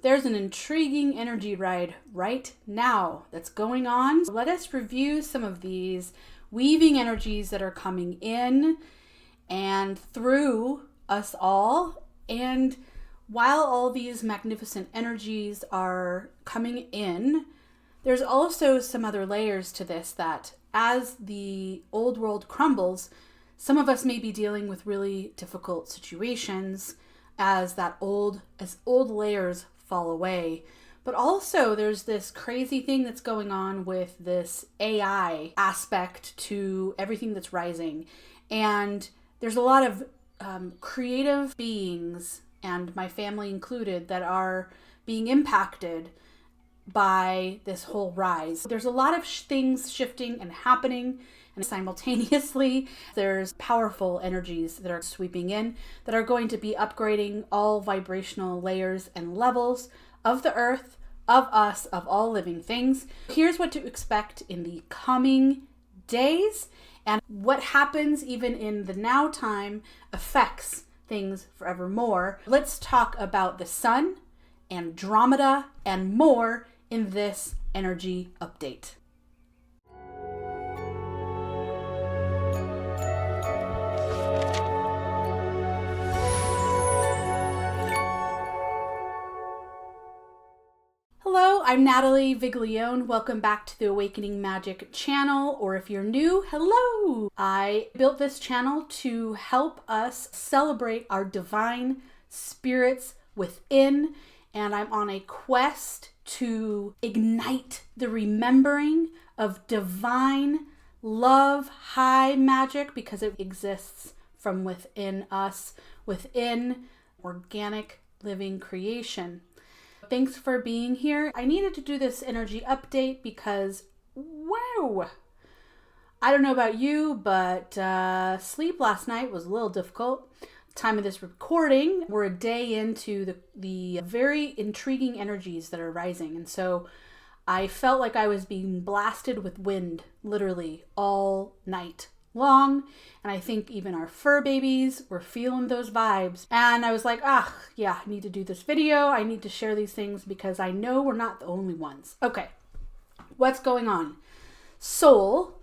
There's an intriguing energy ride right now that's going on. Let us review some of these weaving energies that are coming in and through us all. And while all these magnificent energies are coming in, there's also some other layers to this that as the old world crumbles, some of us may be dealing with really difficult situations as old layers fall away. But also there's this crazy thing that's going on with this AI aspect to everything that's rising. And there's a lot of creative beings, and my family included, that are being impacted by this whole rise. There's a lot of things shifting and happening, and simultaneously there's powerful energies that are sweeping in that are going to be upgrading all vibrational layers and levels of the earth, of us, of all living things. Here's what to expect in the coming days, and what happens even in the now time affects things forevermore. Let's talk about the sun, Andromeda, and more in this energy update. Hello, I'm Natalie Viglione. Welcome back to the Awakening Magick channel, or if you're new, hello! I built this channel to help us celebrate our divine spirits within, and I'm on a quest to ignite the remembering of divine love, high magic, because it exists from within us, within organic living creation. Thanks for being here. I needed to do this energy update because, wow, I don't know about you, but sleep last night was a little difficult. Time of this recording, we're a day into the very intriguing energies that are rising. And so I felt like I was being blasted with wind, literally all night long. And I think even our fur babies were feeling those vibes. And I was like, I need to do this video. I need to share these things because I know we're not the only ones. Okay, what's going on? Sol,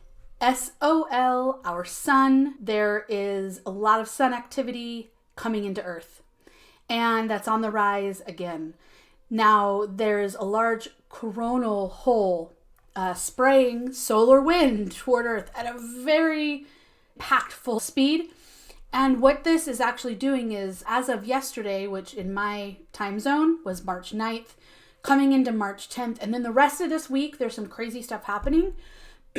S-O-L, our sun. There is a lot of sun activity coming into Earth, and that's on the rise again. Now, there's a large coronal hole spraying solar wind toward Earth at a very impactful speed. And what this is actually doing is, as of yesterday, which in my time zone was March 9th, coming into March 10th, and then the rest of this week, there's some crazy stuff happening.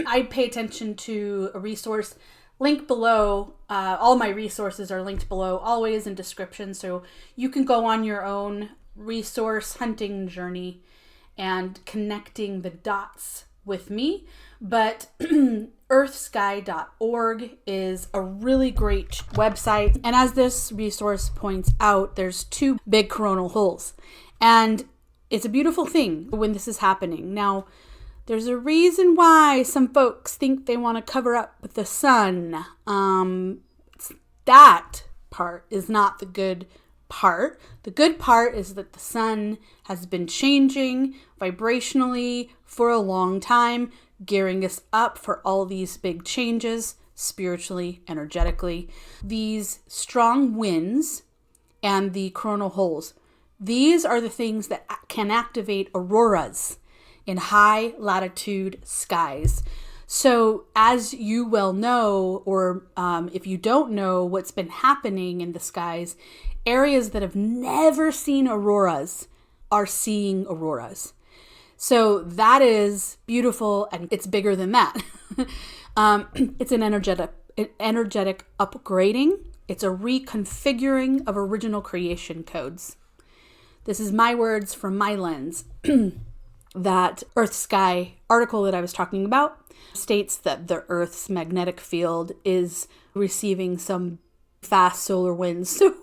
I'd pay attention to a resource link below. All my resources are linked below, always in description, so you can go on your own resource hunting journey and connecting the dots with me. But earthsky.org is a really great website. And as this resource points out, there's two big coronal holes. And it's a beautiful thing when this is happening. Now, there's a reason why some folks think they want to cover up with the sun. That part is not the good part. The good part is that the sun has been changing vibrationally for a long time, gearing us up for all these big changes, spiritually, energetically. These strong winds and the coronal holes, these are the things that can activate auroras in high latitude skies. So as you well know, or if you don't know what's been happening in the skies, areas that have never seen auroras are seeing auroras. So that is beautiful, and it's bigger than that. It's an energetic upgrading. It's a reconfiguring of original creation codes. This is my words from my lens. That Earth Sky article that I was talking about states that the Earth's magnetic field is receiving some fast solar winds. So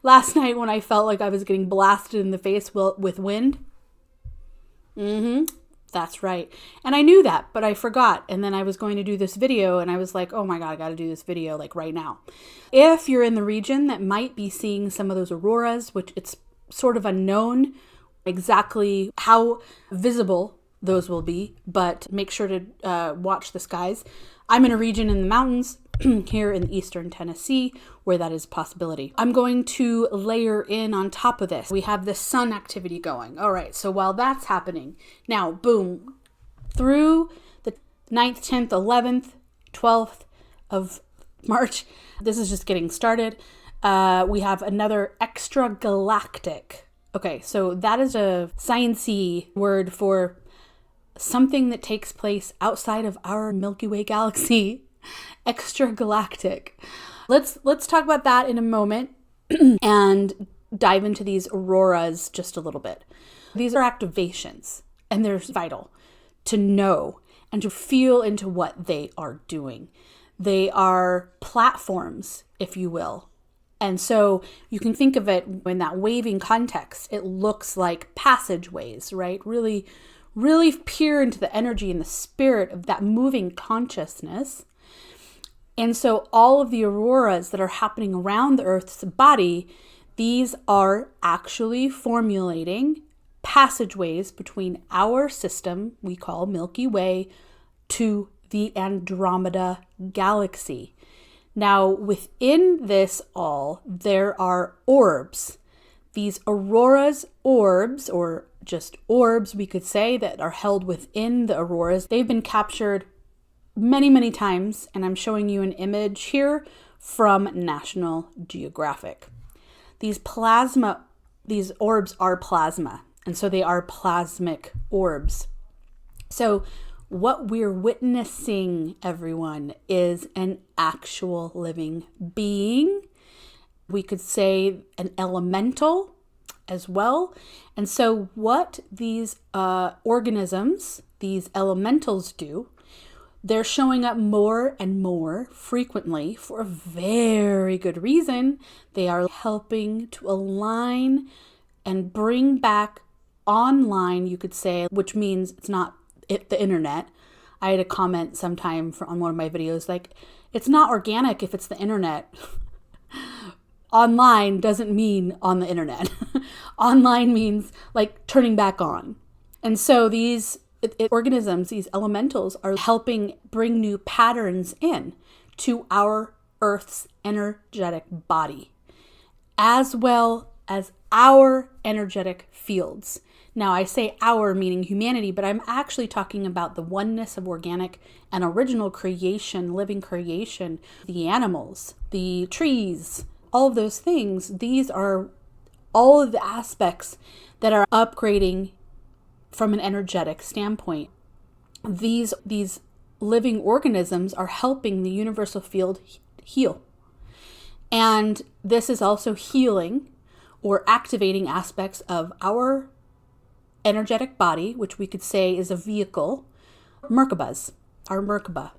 last night when I felt like I was getting blasted in the face with wind, that's right. And I knew that, but I forgot. And then I was going to do this video and I was like, oh my God, I got to do this video like right now. If you're in the region that might be seeing some of those auroras, which it's sort of unknown exactly how visible those will be, but make sure to watch the skies. I'm in a region in the mountains here in eastern Tennessee where that is a possibility. I'm going to layer in on top of this. We have the sun activity going. All right, so while that's happening, now, boom, through the 9th, 10th, 11th, 12th of March, this is just getting started. We have another extragalactic. Okay, so that is a science-y word for something that takes place outside of our Milky Way galaxy. Extragalactic. Let's talk about that in a moment and dive into these auroras just a little bit. These are activations, and they're vital to know and to feel into what they are doing. They are platforms, if you will. And so you can think of it in that waving context. It looks like passageways, right? Really peer into the energy and the spirit of that moving consciousness. And so all of the auroras that are happening around the Earth's body, these are actually formulating passageways between our system, we call Milky Way, to the Andromeda galaxy. Now, within this all, there are orbs. These auroras, orbs, or just orbs, we could say, that are held within the auroras. They've been captured many, many times, and I'm showing you an image here from National Geographic. These orbs are plasma, and so they are plasmic orbs. So what we're witnessing, everyone, is an actual living being. We could say an elemental as well. And so what these organisms, these elementals do, they're showing up more and more frequently for a very good reason. They are helping to align and bring back online, you could say, which means it's not the internet. I had a comment sometime on one of my videos, like, it's not organic if it's the internet. Online doesn't mean on the internet. Online means like turning back on. And so these organisms, these elementals, are helping bring new patterns in to our Earth's energetic body, as well as our energetic fields. Now, I say our meaning humanity, but I'm actually talking about the oneness of organic and original creation, living creation, the animals, the trees, all of those things. These are all of the aspects that are upgrading from an energetic standpoint. These living organisms are helping the universal field heal. And this is also healing or activating aspects of our energetic body, which we could say is a vehicle, Merkabas, our Merkaba.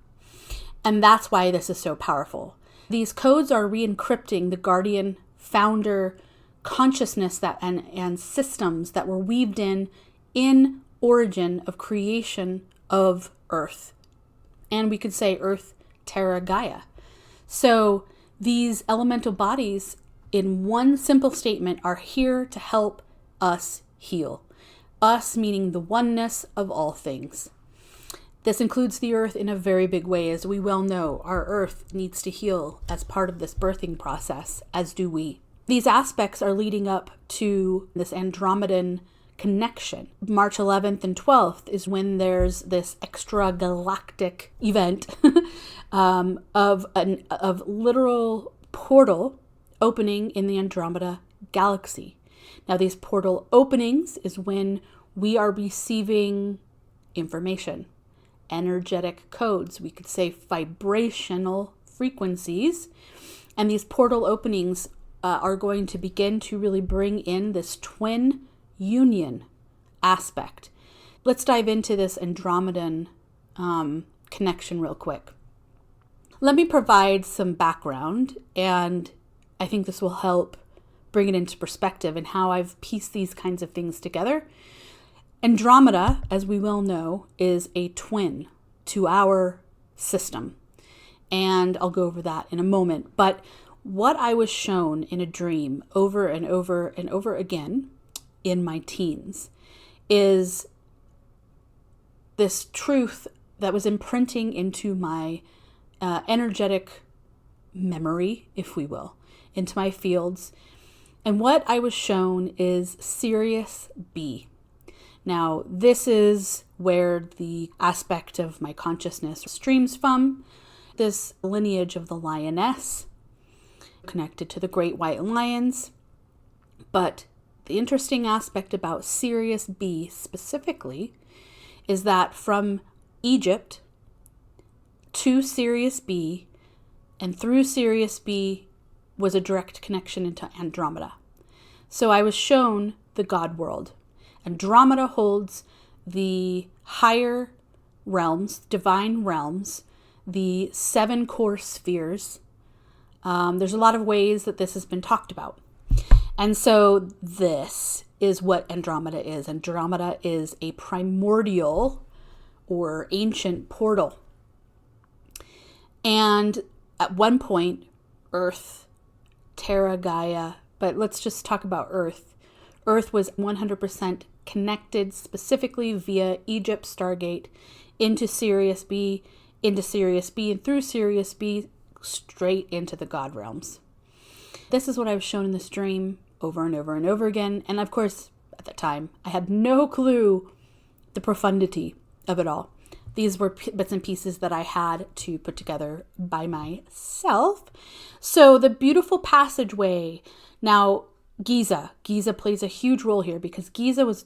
And that's why this is so powerful. These codes are re-encrypting the guardian founder consciousness that and systems that were weaved in origin of creation of Earth. And we could say Earth, Terra, Gaia. So these elemental bodies, in one simple statement, are here to help us heal. Us meaning the oneness of all things. This includes the Earth in a very big way. As we well know, our Earth needs to heal as part of this birthing process, as do we. These aspects are leading up to this Andromedan connection. March 11th and 12th is when there's this extragalactic event of literal portal opening in the Andromeda galaxy. Now, these portal openings is when we are receiving information, energetic codes, we could say vibrational frequencies, and these portal openings are going to begin to really bring in this twin union aspect. Let's dive into this Andromedan connection real quick. Let me provide some background, and I think this will help bring it into perspective and how I've pieced these kinds of things together. Andromeda, as we well know, is a twin to our system. And I'll go over that in a moment. But what I was shown in a dream over and over and over again in my teens is this truth that was imprinting into my energetic memory, if we will, into my fields. And what I was shown is Sirius B. Now, this is where the aspect of my consciousness streams from, this lineage of the lioness, connected to the great white lions. But the interesting aspect about Sirius B specifically is that from Egypt to Sirius B and through Sirius B was a direct connection into Andromeda. So I was shown the God world. Andromeda holds the higher realms, divine realms, the 7 core spheres. There's a lot of ways that this has been talked about. And so this is what Andromeda is. Andromeda is a primordial or ancient portal. And at one point, Earth, Terra, Gaia, but let's just talk about Earth. Earth was 100% connected specifically via Egypt Stargate into Sirius B, and through Sirius B straight into the God realms. This is what I was shown in this dream over and over and over again. And of course, at the time, I had no clue the profundity of it all. These were bits and pieces that I had to put together by myself. So the beautiful passageway. Now, Giza plays a huge role here because Giza was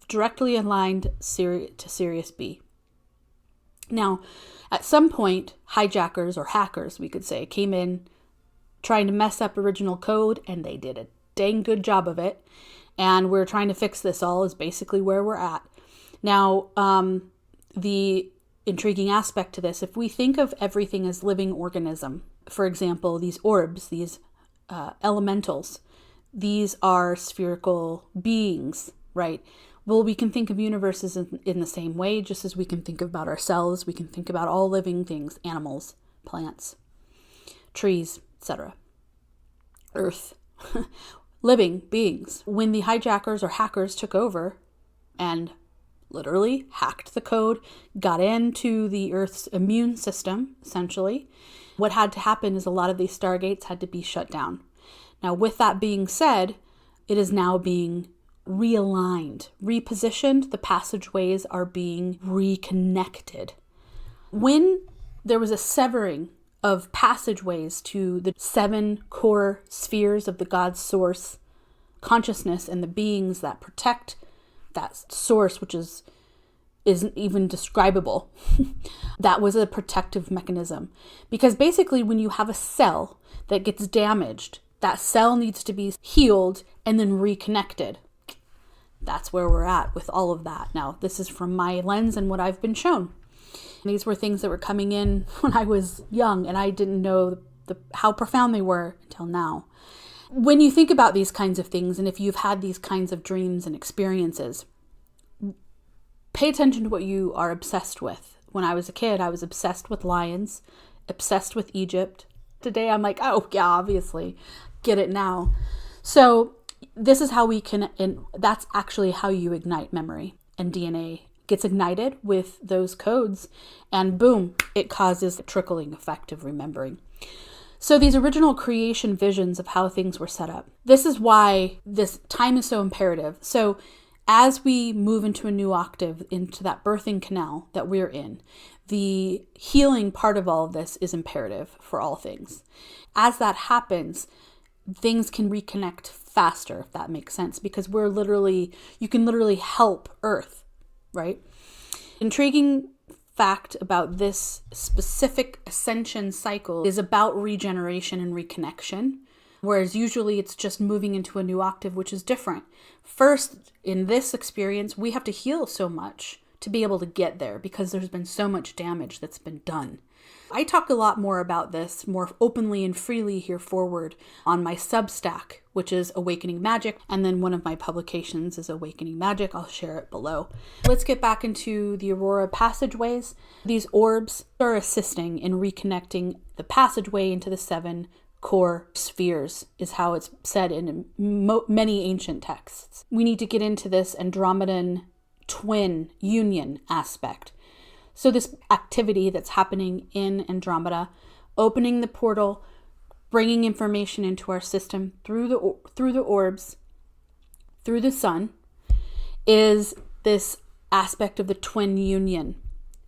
directly aligned to Sirius B. Now, at some point, hijackers or hackers, we could say, came in trying to mess up original code, and they did a dang good job of it. And we're trying to fix this all is basically where we're at. Now, the intriguing aspect to this, if we think of everything as living organism, for example, these orbs, these elementals, these are spherical beings, right? Well, we can think of universes in the same way, just as we can think about ourselves. We can think about all living things, animals, plants, trees, etc. Earth, living beings. When the hijackers or hackers took over and literally hacked the code, got into the Earth's immune system, essentially, what had to happen is a lot of these stargates had to be shut down. Now, with that being said, it is now being realigned, repositioned. The passageways are being reconnected. When there was a severing of passageways to the 7 core spheres of the GodSource consciousness and the beings that protect that source, which isn't even describable, that was a protective mechanism. Because basically when you have a cell that gets damaged, that cell needs to be healed and then reconnected. That's where we're at with all of that. Now, this is from my lens and what I've been shown. These were things that were coming in when I was young, and I didn't know how profound they were until now. When you think about these kinds of things, and if you've had these kinds of dreams and experiences, pay attention to what you are obsessed with. When I was a kid, I was obsessed with lions, obsessed with Egypt. Today, I'm like, oh, yeah, obviously, get it now. So this is how we can, and that's actually how you ignite memory, and DNA gets ignited with those codes, and boom, it causes a trickling effect of remembering. So these original creation visions of how things were set up. This is why this time is so imperative. So as we move into a new octave, into that birthing canal that we're in, the healing part of all of this is imperative for all things. As that happens, things can reconnect faster, if that makes sense, because you can literally help Earth, right? Intriguing fact about this specific ascension cycle is about regeneration and reconnection, whereas usually it's just moving into a new octave, which is different. First, in this experience, we have to heal so much to be able to get there because there's been so much damage that's been done. I talk a lot more about this more openly and freely here forward on my Substack, which is Awakening Magick, and then one of my publications is Awakening Magick. I'll share it below. Let's get back into the Aurora passageways. These orbs are assisting in reconnecting the passageway into the 7 core spheres, is how it's said in many ancient texts. We need to get into this Andromedan twin union aspect. So this activity that's happening in Andromeda, opening the portal, bringing information into our system through the orbs, through the sun, is this aspect of the twin union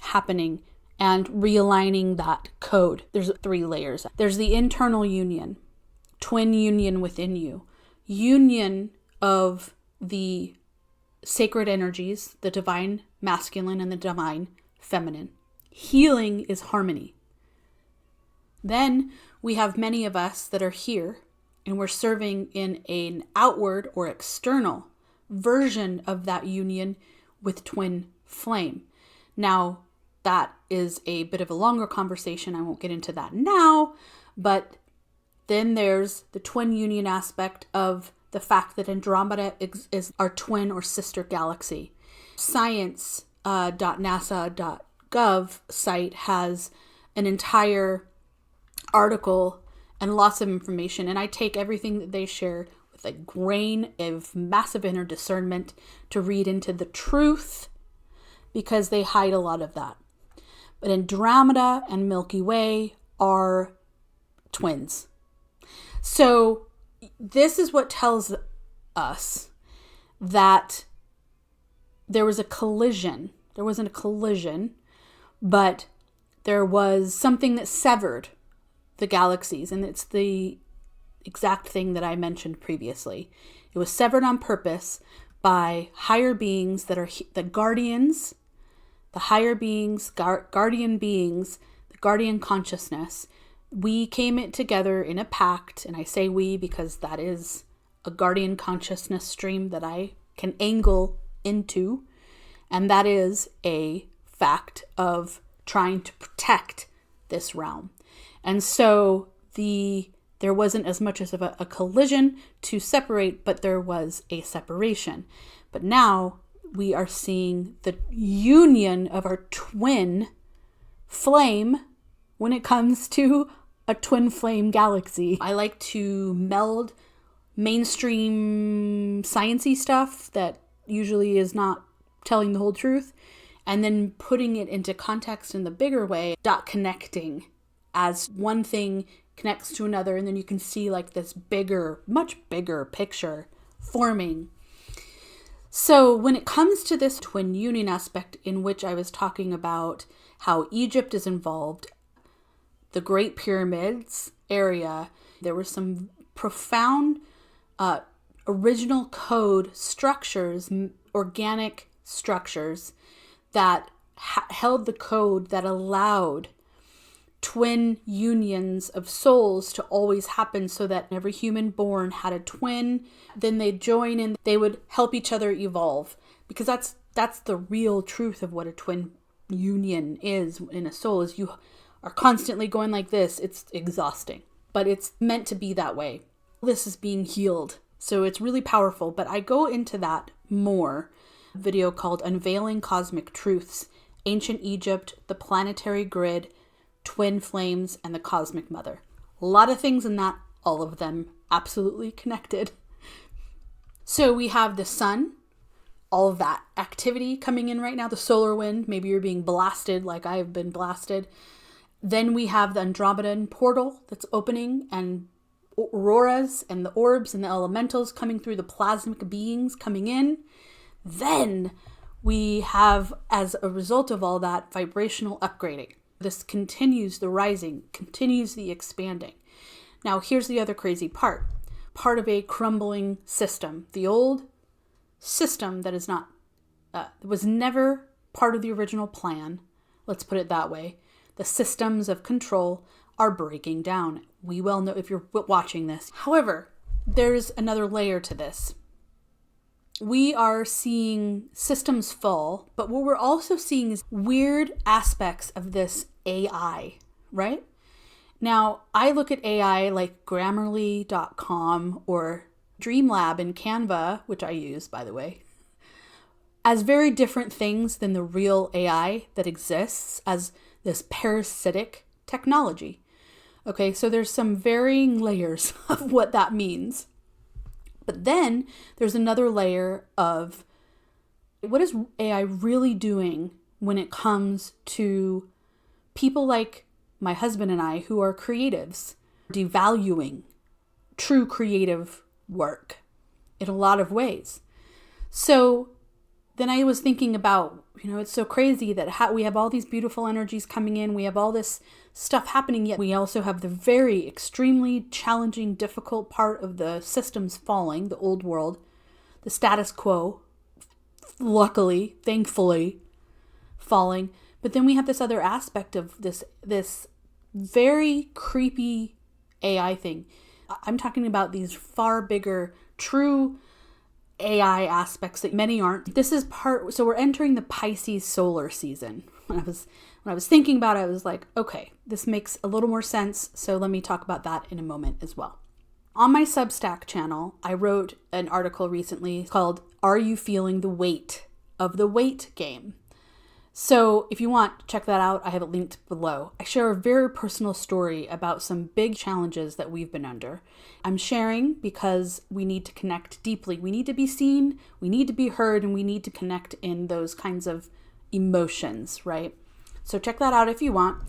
happening and realigning that code. There's 3 layers. There's the internal union, twin union within you, union of the sacred energies, the divine masculine and the divine feminine. Healing is harmony. Then we have many of us that are here and we're serving in an outward or external version of that union with twin flame. Now, that is a bit of a longer conversation. I won't get into that now, but then there's the twin union aspect of the fact that Andromeda is our twin or sister galaxy. Science.nasa.gov site has an entire article and lots of information, and I take everything that they share with a grain of massive inner discernment to read into the truth, because they hide a lot of that. But Andromeda and Milky Way are twins. So this is what tells us that there was a collision. There wasn't a collision, but there was something that severed the galaxies. And it's the exact thing that I mentioned previously. It was severed on purpose by higher beings that are the guardians, the higher beings, guardian beings, the guardian consciousness. We came it together in a pact, and I say we because that is a guardian consciousness stream that I can angle into, and that is a fact of trying to protect this realm. And so there wasn't as much as a collision to separate, but there was a separation. But now we are seeing the union of our twin flame when it comes to a twin flame galaxy. I like to meld mainstream sciencey stuff that usually is not telling the whole truth, and then putting it into context in the bigger way, connecting as one thing connects to another, and then you can see like this bigger, much bigger picture forming. So when it comes to this twin union aspect, in which I was talking about how Egypt is involved, the Great Pyramids area, there were some profound original code structures, organic structures that held the code that allowed twin unions of souls to always happen, so that every human born had a twin. Then they'd join and they would help each other evolve, because that's the real truth of what a twin union is in a soul. Is you are constantly going like this. It's exhausting, but it's meant to be that way. This is being healed, so it's really powerful. But I go into that more. A video called Unveiling Cosmic Truths, Ancient Egypt, the Planetary Grid, Twin Flames, and the Cosmic Mother. A lot of things in that, all of them absolutely connected. So we have the sun, all of that activity coming in right now, the solar wind, maybe you're being blasted like I have been blasted. Then we have the Andromedan portal that's opening, and auroras and the orbs and the elementals coming through, the plasmic beings coming in. Then we have, as a result of all that, vibrational upgrading. This continues the rising, continues the expanding. Now, here's the other crazy part. Part of a crumbling system. The old system that is not, was never part of the original plan. Let's put it that way. The systems of control are breaking down. We well know if you're watching this. However, there's another layer to this. We are seeing systems fall, but what we're also seeing is weird aspects of this AI, right? Now, I look at AI like Grammarly.com or Dreamlab and Canva, which I use, by the way, as very different things than the real AI that exists as this parasitic technology. Okay, so there's some varying layers of what that means. But then there's another layer of what is AI really doing when it comes to people like my husband and I who are creatives, devaluing true creative work in a lot of ways. So then I was thinking about, it's so crazy that we have all these beautiful energies coming in. We have all this stuff happening, yet we also have the very extremely challenging, difficult part of the systems falling, the old world, the status quo, luckily, thankfully, falling. But then we have this other aspect of this very creepy AI thing. I'm talking about these far bigger, true AI aspects that many aren't. This is so we're entering the Pisces solar season. When I was thinking about it, I was like, okay, this makes a little more sense. So let me talk about that in a moment as well. On my Substack channel, I wrote an article recently called, "Are You Feeling the Weight of the Weight Game?" So if you want, check that out. I have it linked below. I share a very personal story about some big challenges that we've been under. I'm sharing because we need to connect deeply. We need to be seen, we need to be heard, and we need to connect in those kinds of emotions, right? So check that out if you want.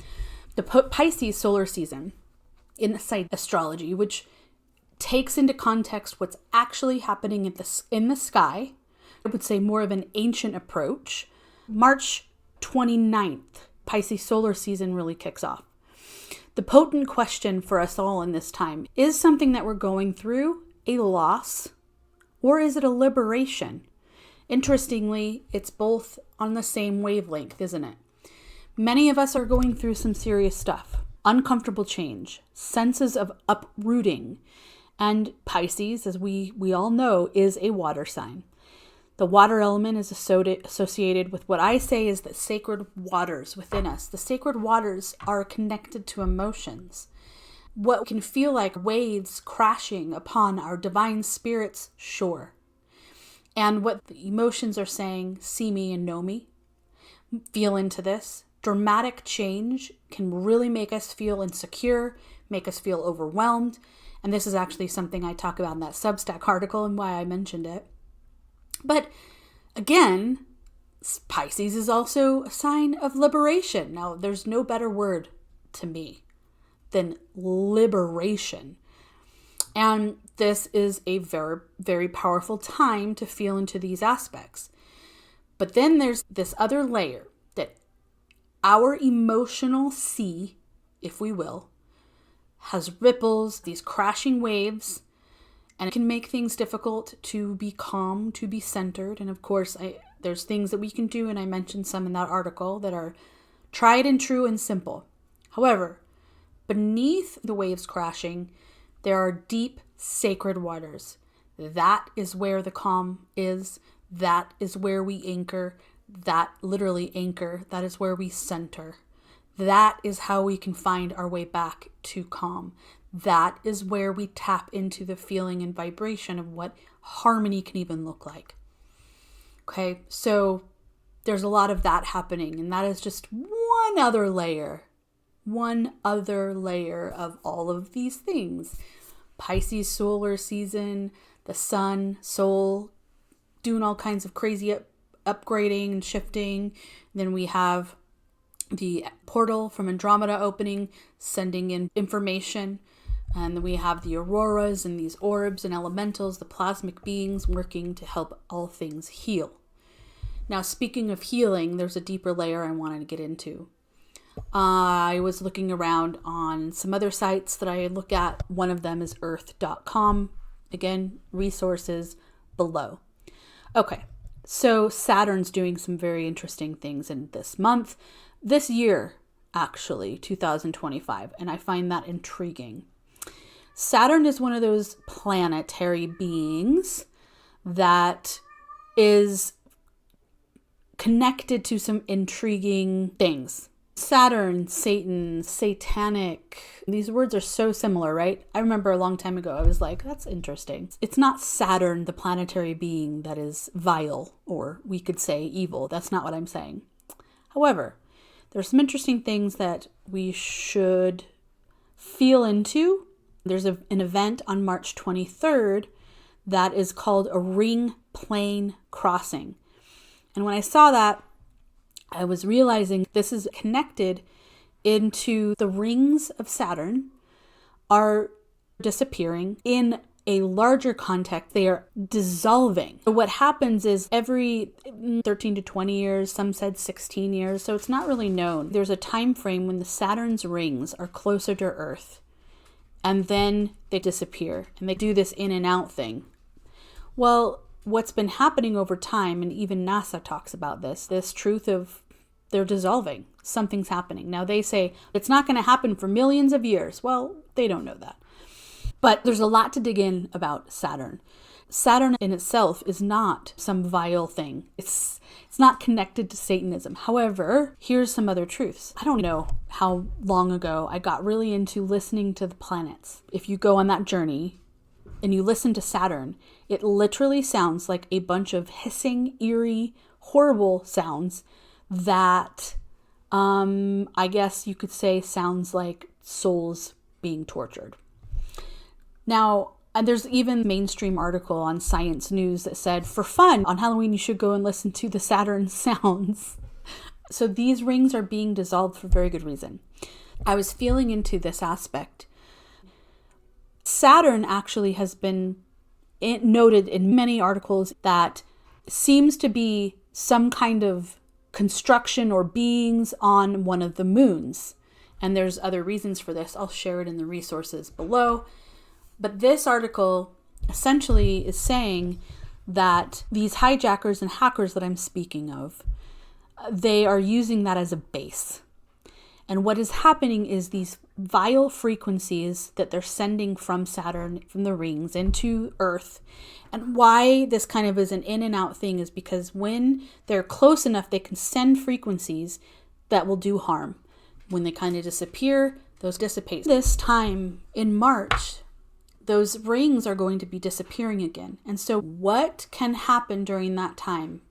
The Pisces solar season in astrology, which takes into context what's actually happening in the sky. I would say more of an ancient approach. March 29th, Pisces solar season really kicks off. The potent question for us all in this time is something that we're going through a loss, or is it a liberation? Interestingly, it's both on the same wavelength, isn't it? Many of us are going through some serious stuff, uncomfortable change, senses of uprooting, and Pisces, as we all know, is a water sign. The water element is associated with what I say is the sacred waters within us. The sacred waters are connected to emotions. What can feel like waves crashing upon our divine spirit's shore. And what the emotions are saying, see me and know me. Feel into this. Dramatic change can really make us feel insecure, make us feel overwhelmed. And this is actually something I talk about in that Substack article and why I mentioned it. But again, Pisces is also a sign of liberation. Now, there's no better word to me than liberation. And this is a very, very powerful time to feel into these aspects. But then there's this other layer that our emotional sea, if we will, has ripples, these crashing waves, and it can make things difficult to be calm, to be centered. And of course, there's things that we can do, and I mentioned some in that article, that are tried and true and simple. However, beneath the waves crashing, there are deep, sacred waters. That is where the calm is. That is where we anchor. That literally anchor. That is where we center. That is how we can find our way back to calm. That is where we tap into the feeling and vibration of what harmony can even look like. Okay, so there's a lot of that happening, and that is just one other layer of all of these things. Pisces solar season, the sun, soul, doing all kinds of crazy upgrading and shifting. Then we have the portal from Andromeda opening, sending in information. And then we have the Auroras and these orbs and elementals, the plasmic beings working to help all things heal. Now, speaking of healing, there's a deeper layer I wanted to get into. I was looking around on some other sites that I look at. One of them is earth.com. Again, resources below. Okay, so Saturn's doing some very interesting things in this year, actually, 2025, and I find that intriguing. Saturn is one of those planetary beings that is connected to some intriguing things. Saturn, Satan, satanic. These words are so similar, right? I remember a long time ago, I was like, that's interesting. It's not Saturn, the planetary being, that is vile, or we could say evil. That's not what I'm saying. However, there's some interesting things that we should feel into. There's an event on March 23rd that is called a ring plane crossing. And when I saw that, I was realizing this is connected into the rings of Saturn are disappearing. In a larger context, they are dissolving. So what happens is every 13 to 20 years, some said 16 years, so it's not really known. There's a time frame when the Saturn's rings are closer to Earth, and then they disappear, and they do this in and out thing. Well, what's been happening over time, and even NASA talks about this truth of they're dissolving. Something's happening. Now they say it's not going to happen for millions of years. Well, they don't know that. But there's a lot to dig in about Saturn. Saturn in itself is not some vile thing. It's not connected to Satanism. However, here's some other truths. I don't know how long ago I got really into listening to the planets. If you go on that journey and you listen to Saturn, it literally sounds like a bunch of hissing, eerie, horrible sounds that I guess you could say sounds like souls being tortured. Now, and there's even a mainstream article on Science News that said, for fun, on Halloween, you should go and listen to the Saturn sounds. So these rings are being dissolved for very good reason. I was feeling into this aspect. Saturn actually has been noted in many articles that seems to be some kind of construction or beings on one of the moons. And there's other reasons for this. I'll share it in the resources below. But this article essentially is saying that these hijackers and hackers that I'm speaking of, they are using that as a base. And what is happening is these vile frequencies that they're sending from Saturn, from the rings into Earth. And why this kind of is an in and out thing is because when they're close enough, they can send frequencies that will do harm. When they kind of disappear, those dissipate. This time in March, those rings are going to be disappearing again. And so what can happen during that time?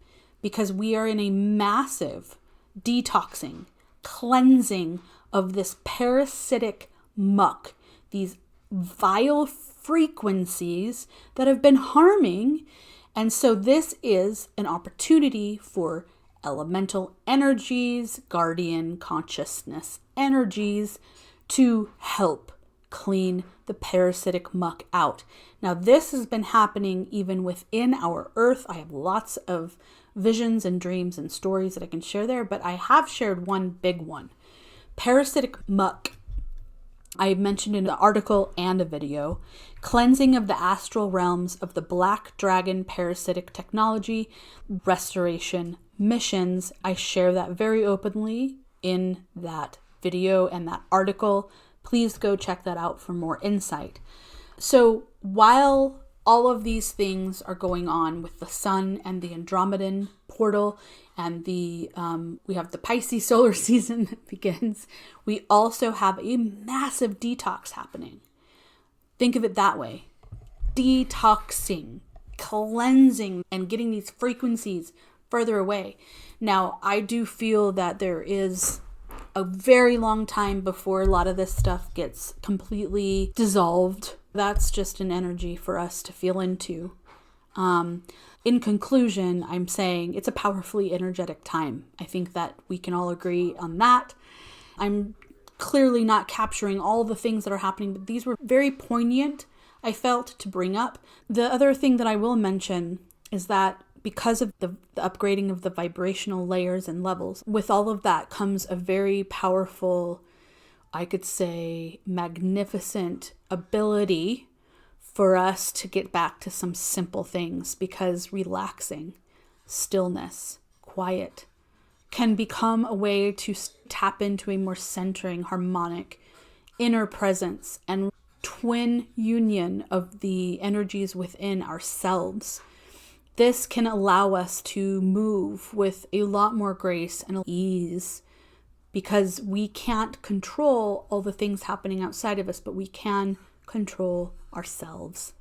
Because we are in a massive detoxing, cleansing of this parasitic muck, these vile frequencies that have been harming. And so this is an opportunity for elemental energies, guardian consciousness energies to help clean the parasitic muck out. Now, this has been happening even within our Earth. I have lots of visions and dreams and stories that I can share there, but I have shared one big one. Parasitic muck. I mentioned in an article and a video, cleansing of the astral realms of the black dragon parasitic technology, restoration missions. I share that very openly in that video and that article. Please go check that out for more insight. So while all of these things are going on with the sun and the Andromedan portal and we have the Pisces solar season that begins, we also have a massive detox happening. Think of it that way. Detoxing, cleansing, and getting these frequencies further away. Now, I do feel that there is a very long time before a lot of this stuff gets completely dissolved. That's just an energy for us to feel into. In conclusion, I'm saying it's a powerfully energetic time. I think that we can all agree on that. I'm clearly not capturing all the things that are happening, but these were very poignant, I felt, to bring up. The other thing that I will mention is that because of the upgrading of the vibrational layers and levels, with all of that comes a very powerful, I could say, magnificent ability for us to get back to some simple things, because relaxing, stillness, quiet can become a way to tap into a more centering, harmonic inner presence and twin union of the energies within ourselves. This can allow us to move with a lot more grace and ease, because we can't control all the things happening outside of us, but we can control ourselves.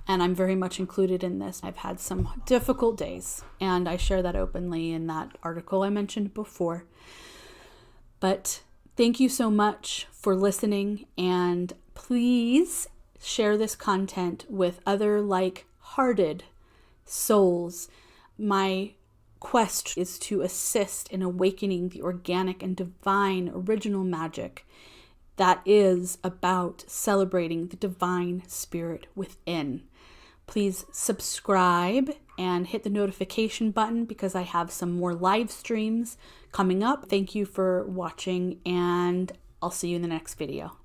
And I'm very much included in this. I've had some difficult days, and I share that openly in that article I mentioned before. But Thank you so much for listening, and please share this content with other like-hearted souls. My quest is to assist in awakening the organic and divine original magic that is about celebrating the divine spirit within. Please subscribe and hit the notification button because I have some more live streams coming up. Thank you for watching, and I'll see you in the next video.